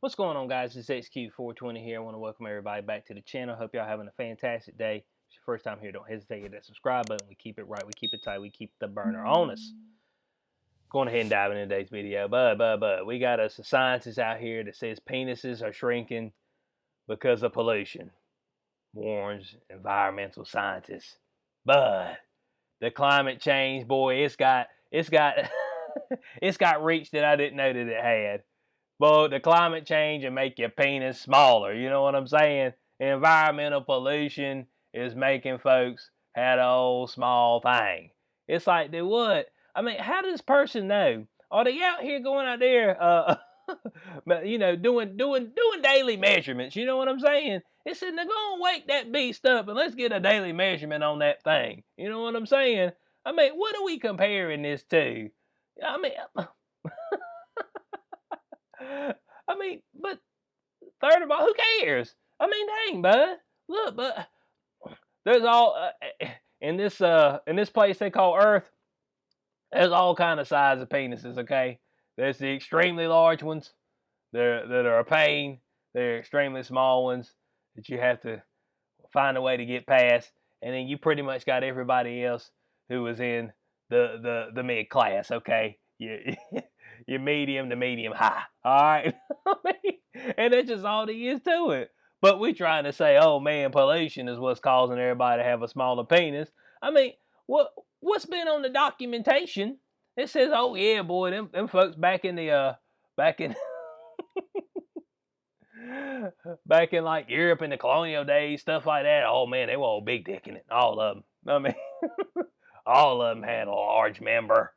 What's going on, guys? It's XQ420 here. I want to welcome everybody back to the channel. Hope y'all having a fantastic day. If it's your first time here, don't hesitate to hit that subscribe button. We keep it right, we keep it tight, we keep the burner on us. Going ahead and dive into today's video. But we got us a scientist out here that says penises are shrinking because of pollution. Warns environmental scientists. But the climate change, boy, it's got it's got reach that I didn't know that it had. But the climate change and make your penis smaller. You know what I'm saying? Environmental pollution is making folks have a old small thing. It's like they what? I mean, how does this person know? Are they out here going out there, doing daily measurements? You know what I'm saying? It said, now go and wake that beast up and let's get a daily measurement on that thing. You know what I'm saying? I mean, what are we comparing this to? I mean, but third of all, who cares? I mean, dang, bud. Look, but there's all in this place they call Earth. There's all kind of size of penises. Okay, there's the extremely large ones that are a pain. There are extremely small ones that you have to find a way to get past, and then you pretty much got everybody else who was in the mid class. Okay, you your medium to medium high. All right, and that's just all there is to it. But we're trying to say, oh man, pollution is what's causing everybody to have a smaller penis. I mean, what's been on the documentation? It says, oh yeah, boy, them folks back in the back in back in like Europe in the colonial days, stuff like that. Oh man, they were all big dick in it. All of them. I mean, all of them had a large member.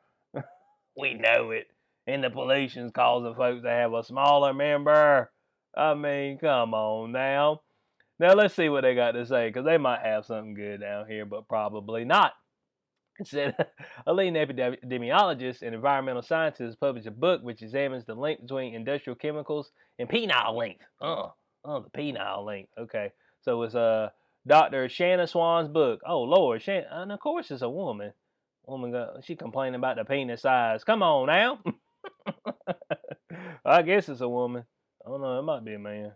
We know it. And the pollution's causing folks to have a smaller member. I mean, come on now. Now let's see what they got to say, because they might have something good down here, but probably not. It said a leading epidemiologist and environmental scientist published a book which examines the link between industrial chemicals and penile length. The penile length. Okay, so it's Dr. Shanna Swan's book. Oh Lord, Shanna, and of course it's a woman. She complaining about the penis size. Come on now. I guess it's a woman. I don't know. It might be a man.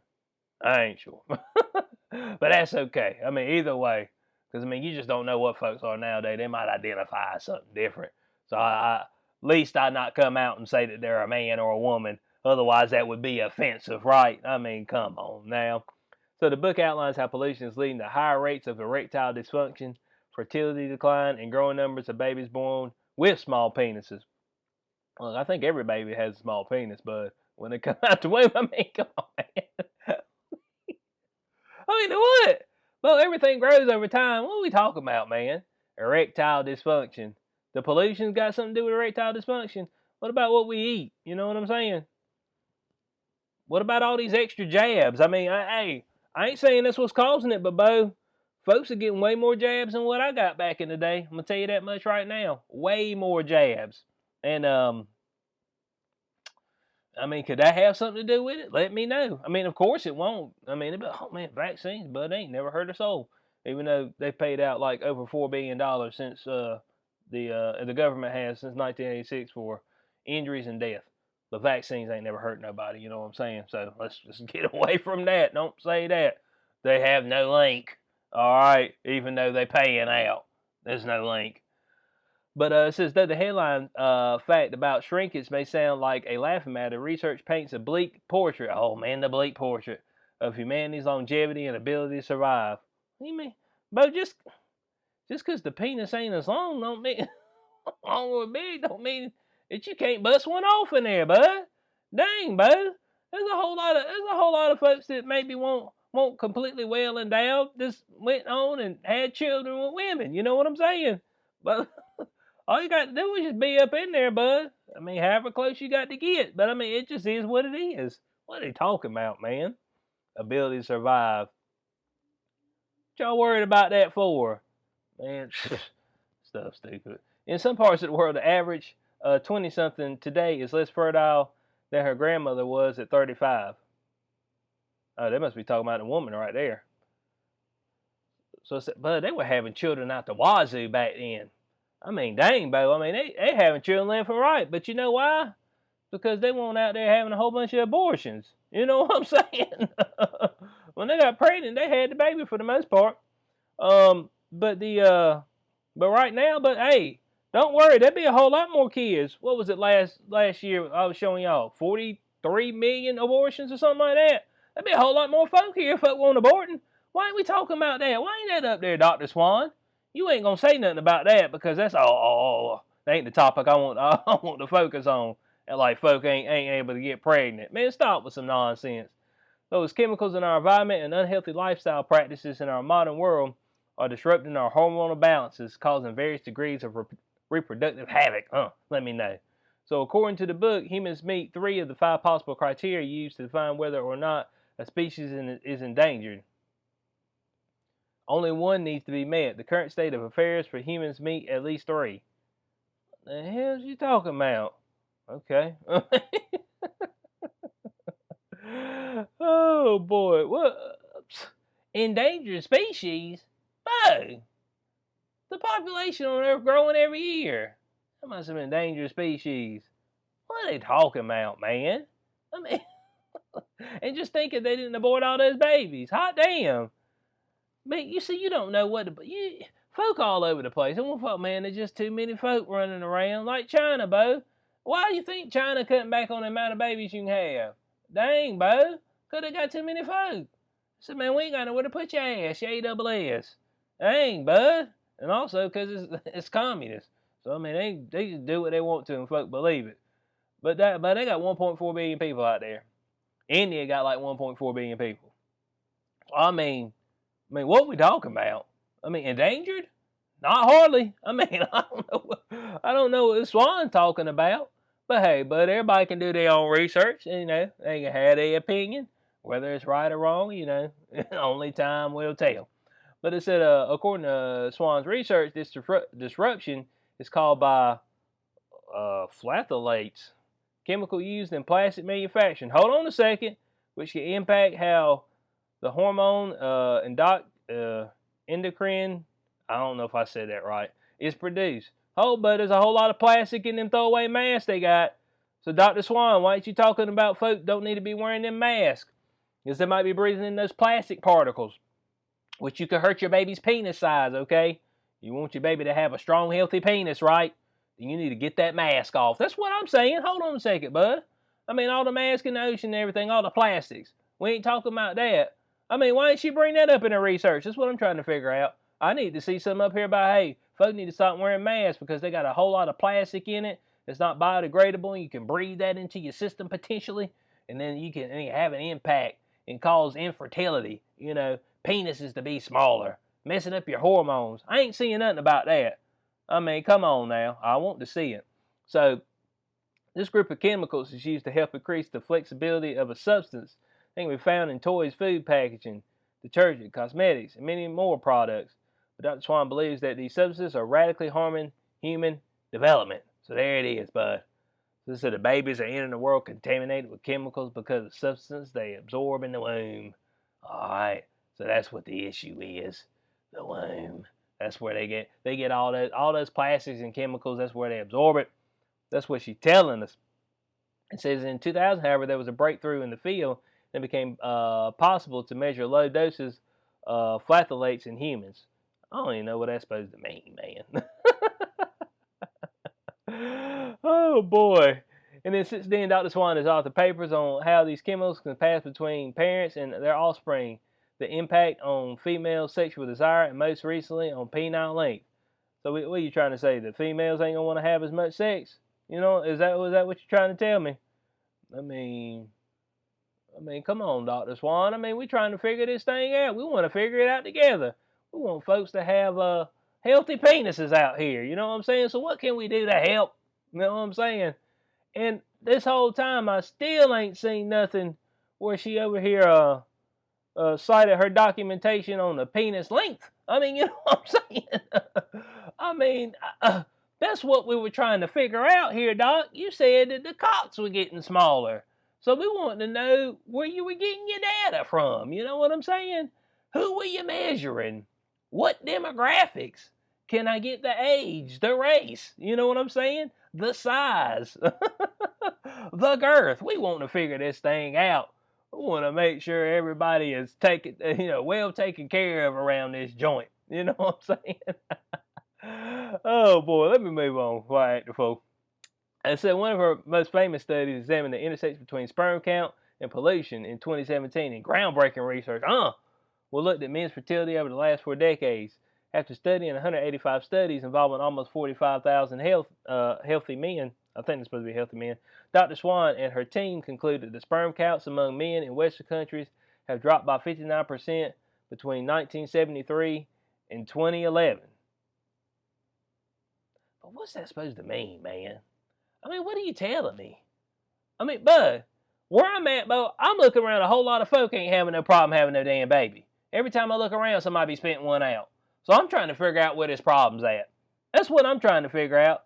I ain't sure. But that's okay. I mean, either way. Because, I mean, you just don't know what folks are nowadays. They might identify as something different. So, at least I not come out and say that they're a man or a woman. Otherwise, that would be offensive, right? I mean, come on now. So, the book outlines how pollution is leading to higher rates of erectile dysfunction, fertility decline, and growing numbers of babies born with small penises. Well, I think every baby has a small penis, but when they come out the womb, I mean, come on, man. I mean, what? Well, everything grows over time. What are we talking about, man? Erectile dysfunction. The pollution's got something to do with erectile dysfunction. What about what we eat? You know what I'm saying? What about all these extra jabs? I mean, I ain't saying that's what's causing it, but Bo, folks are getting way more jabs than what I got back in the day. I'm gonna tell you that much right now. Way more jabs. And I mean, could that have something to do with it? Let me know. I mean, of course it won't. I mean, oh man, vaccines, but they ain't never hurt a soul. Even though they paid out like over $4 billion since the government has since 1986 for injuries and death. But vaccines ain't never hurt nobody. You know what I'm saying? So let's just get away from that. Don't say that. They have no link. All right, even though they paying out, there's no link. But it says, though the headline fact about shrinkage may sound like a laughing matter, research paints a bleak portrait. Oh man, the bleak portrait of humanity's longevity and ability to survive. What do you mean? But just because the penis ain't as long don't mean long or big don't mean that you can't bust one off in there, bud. Dang, bud. There's a whole lot of folks that maybe won't completely well endowed, just went on and had children with women. You know what I'm saying? But all you got to do is just be up in there, bud. I mean, however close you got to get. But I mean, it just is what it is. What are they talking about, man? Ability to survive. What y'all worried about that for? Man, stuff stupid. In some parts of the world, the average 20-something today is less fertile than her grandmother was at 35. Oh, they must be talking about the woman right there. So, but they were having children out the wazoo back then. I mean, dang, Bo. I mean, they having children left and right. But you know why? Because they weren't out there having a whole bunch of abortions. You know what I'm saying? When they got pregnant, they had the baby for the most part. But right now, but hey, don't worry, there'd be a whole lot more kids. What was it last year? I was showing y'all 43 million abortions or something like that. There'd be a whole lot more folk here if folk want aborting. Why ain't we talking about that? Why ain't that up there, Dr. Swan? You ain't gonna say nothing about that because that's all. That ain't the topic I want. I want to focus on. And like folk ain't able to get pregnant. Man, stop with some nonsense. Those chemicals in our environment and unhealthy lifestyle practices in our modern world are disrupting our hormonal balances, causing various degrees of reproductive havoc. Let me know. So, according to the book, humans meet 3 of the 5 possible criteria used to define whether or not a species is endangered. Only 1 needs to be met. The current state of affairs for humans meet at least 3. What the hell's you talking about? Okay. Oh boy, what endangered species? Oh, the population on Earth growing every year. That must have been endangered species. What are they talking about, man? I mean, and just thinking they didn't abort all those babies. Hot damn. Man, you see, you don't know what folk all over the place. And one folk, man, there's just too many folk running around. Like China, Bo. Why do you think China cutting back on the amount of babies you can have? Dang, Bo. Because they got too many folk. I said, man, we ain't got nowhere to put your ass, your ASS. Dang, bud. And also because it's communist. So, I mean, they just do what they want to and folk believe it. But they got 1.4 billion people out there. India got like 1.4 billion people. I mean, what are we talking about? I mean, endangered? Not hardly. I mean, I don't know what Swan's talking about. But hey, everybody can do their own research. You know, they can have their opinion, whether it's right or wrong. You know, only time will tell. But it said, according to Swan's research, this disruption is caused by phthalates, chemical used in plastic manufacturing. Hold on a second, which can impact how the hormone endocrine, I don't know if I said that right, is produced. But there's a whole lot of plastic in them throwaway masks they got. So Dr. Swan, why ain't you talking about folks don't need to be wearing them masks? Because they might be breathing in those plastic particles, which you could hurt your baby's penis size, okay? You want your baby to have a strong, healthy penis, right? Then you need to get that mask off. That's what I'm saying. Hold on a second, bud. I mean, all the masks in the ocean and everything, all the plastics. We ain't talking about that. I mean, why didn't she bring that up in her research? That's what I'm trying to figure out. I need to see something up here about, hey, folks need to stop wearing masks because they got a whole lot of plastic in it. It's not biodegradable, and you can breathe that into your system potentially, and then you can have an impact and cause infertility, penises to be smaller, messing up your hormones. I ain't seeing nothing about that. I mean, come on now. I want to see it. So, this group of chemicals is used to help increase the flexibility of a substance. They can be found in toys, food packaging, detergent, cosmetics, and many more products. But Dr. Swan believes that these substances are radically harming human development. So there it is, bud. This is the babies are entering the world contaminated with chemicals because of substances they absorb in the womb. All right. So that's what the issue is. The womb. That's where they get all those plastics and chemicals. That's where they absorb it. That's what she's telling us. It says in 2000, however, there was a breakthrough in the field and it became possible to measure low doses of phthalates in humans. I don't even know what that's supposed to mean, man. Oh boy. And then since then, Dr. Swan has authored papers on how these chemicals can pass between parents and their offspring, the impact on female sexual desire, and most recently on penile length. So what are you trying to say? That females ain't gonna want to have as much sex? Is that what you're trying to tell me? I mean, come on, Dr. Swan. I mean, we're trying to figure this thing out. We want to figure it out together. We want folks to have healthy penises out here. You know what I'm saying? So what can we do to help? You know what I'm saying? And this whole time, I still ain't seen nothing where she over here cited her documentation on the penis length. I mean, you know what I'm saying? I mean, that's what we were trying to figure out here, Doc. You said that the cocks were getting smaller. So we want to know where you were getting your data from. You know what I'm saying? Who were you measuring? What demographics? Can I get the age, the race? You know what I'm saying? The size, the girth. We want to figure this thing out. want to make sure everybody is taken, well taken care of around this joint. You know what I'm saying? Oh boy, let me move on. Quiet, folks. And so one of her most famous studies examined the intersection between sperm count and pollution in 2017 in groundbreaking research. We looked at men's fertility over the last 4 decades. After studying 185 studies involving almost 45,000 healthy men, I think it's supposed to be healthy men, Dr. Swan and her team concluded the sperm counts among men in Western countries have dropped by 59% between 1973 and 2011. But what's that supposed to mean, man? I mean, what are you telling me? I mean, bud, where I'm at, bro, I'm looking around, a whole lot of folk ain't having no problem having no damn baby. Every time I look around, somebody be spitting one out. So I'm trying to figure out where this problem's at. That's what I'm trying to figure out.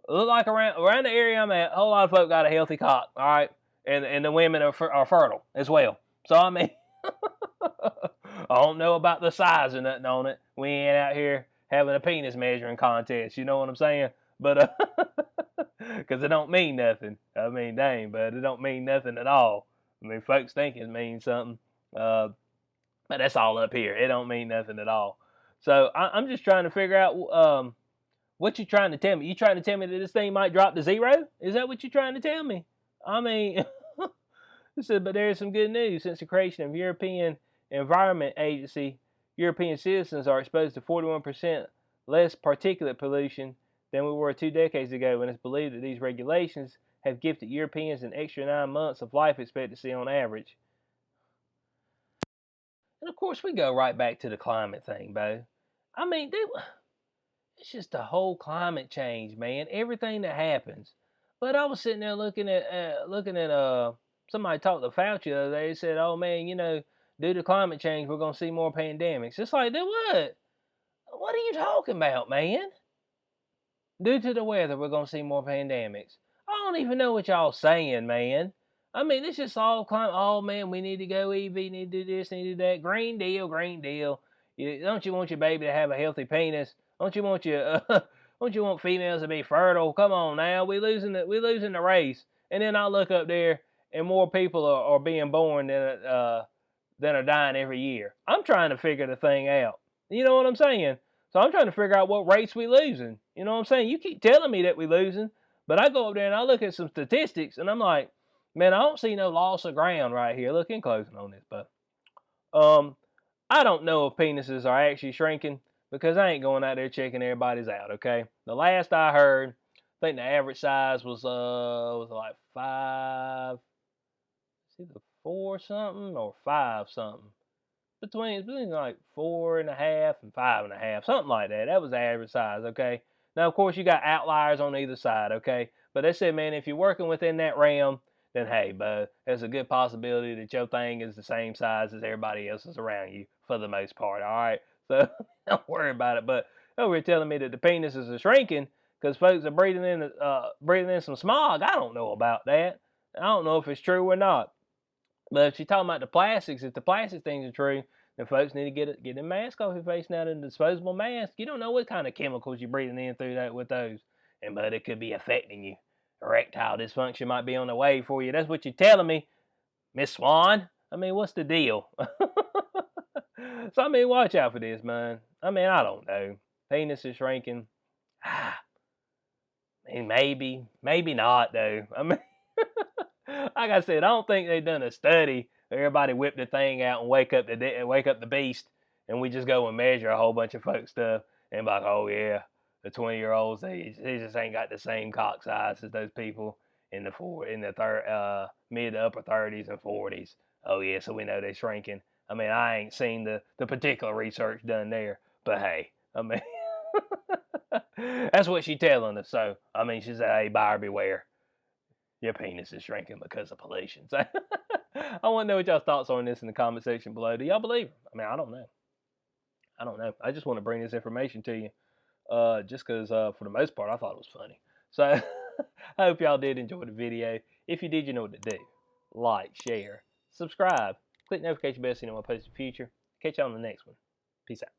Look like around the area I'm at, a whole lot of folk got a healthy cock, all right? And the women are fertile as well. So, I mean, I don't know about the size or nothing on it. We ain't out here having a penis measuring contest, you know what I'm saying? But, because it don't mean nothing. I mean, dang, but it don't mean nothing at all. I mean, folks think it means something. But that's all up here. It don't mean nothing at all. So I'm just trying to figure out what you trying to tell me. You trying to tell me that this thing might drop to zero? Is that what you're trying to tell me? I mean, but there's some good news. Since the creation of European Environment Agency, European citizens are exposed to 41% less particulate pollution than we were 2 decades ago, and it's believed that these regulations have gifted Europeans an extra 9 months of life expectancy on average. And of course, we go right back to the climate thing, Bo. I mean, it's just the whole climate change, man. Everything that happens. But I was sitting there looking at somebody talked to Fauci the other day. They said, "Oh man, due to climate change, we're gonna see more pandemics." It's like, then what? What are you talking about, man? Due to the weather, we're gonna see more pandemics. I don't even know what y'all saying, man. I mean, it's just all climate. Oh man, we need to go EV, need to do this, need to do that. Green deal, green deal. Don't you want your baby to have a healthy penis? Don't you want don't you want females to be fertile? Come on now, we losing the race. And then I look up there, and more people are being born than are dying every year. I'm trying to figure the thing out. You know what I'm saying? So I'm trying to figure out what race we losing. You know what I'm saying? You keep telling me that we losing, but I go up there and I look at some statistics, and I'm like, man, I don't see no loss of ground right here. Look, in closing on this, but I don't know if penises are actually shrinking because I ain't going out there checking everybody's out. Okay, the last I heard, I think the average size was like five, it's either 4 something or 5 something. Between like 4.5 and 5.5, something like that. That was the average size, okay? Now, of course, you got outliers on either side, okay? But they said, man, if you're working within that realm, then hey, bud, there's a good possibility that your thing is the same size as everybody else's around you for the most part, all right? So don't worry about it. But over here telling me that the penises are shrinking because folks are breathing in some smog. I don't know about that. I don't know if it's true or not. But if you're talking about the plastics, if the plastic things are true, then folks need to get a mask off your face now. The disposable mask. You don't know what kind of chemicals you're breathing in through that with those, but it could be affecting you. Erectile dysfunction might be on the way for you. That's what you're telling me, Miss Swan. I mean, what's the deal? So I mean, watch out for this, man. I mean, I don't know. Penis is shrinking. I mean, maybe not though. I mean. Like I said, I don't think they've done a study. Everybody whip the thing out and wake up the beast, and we just go and measure a whole bunch of folks stuff and be like, oh yeah, the 20-year-olds they just ain't got the same cock size as those people in the mid to upper 30s and 40s. Oh yeah, so we know they're shrinking. I mean, I ain't seen the particular research done there, but hey, I mean, that's what she's telling us. So I mean, she said, hey, buyer beware. Your penis is shrinking because of pollution. So I want to know what y'all's thoughts are on this in the comment section below. Do y'all believe her? I mean, I don't know. I don't know. I just want to bring this information to you just because for the most part, I thought it was funny. So I hope y'all did enjoy the video. If you did, you know what to do. Like, share, subscribe, click the notification bell so you know when I post in the future. Catch y'all on the next one. Peace out.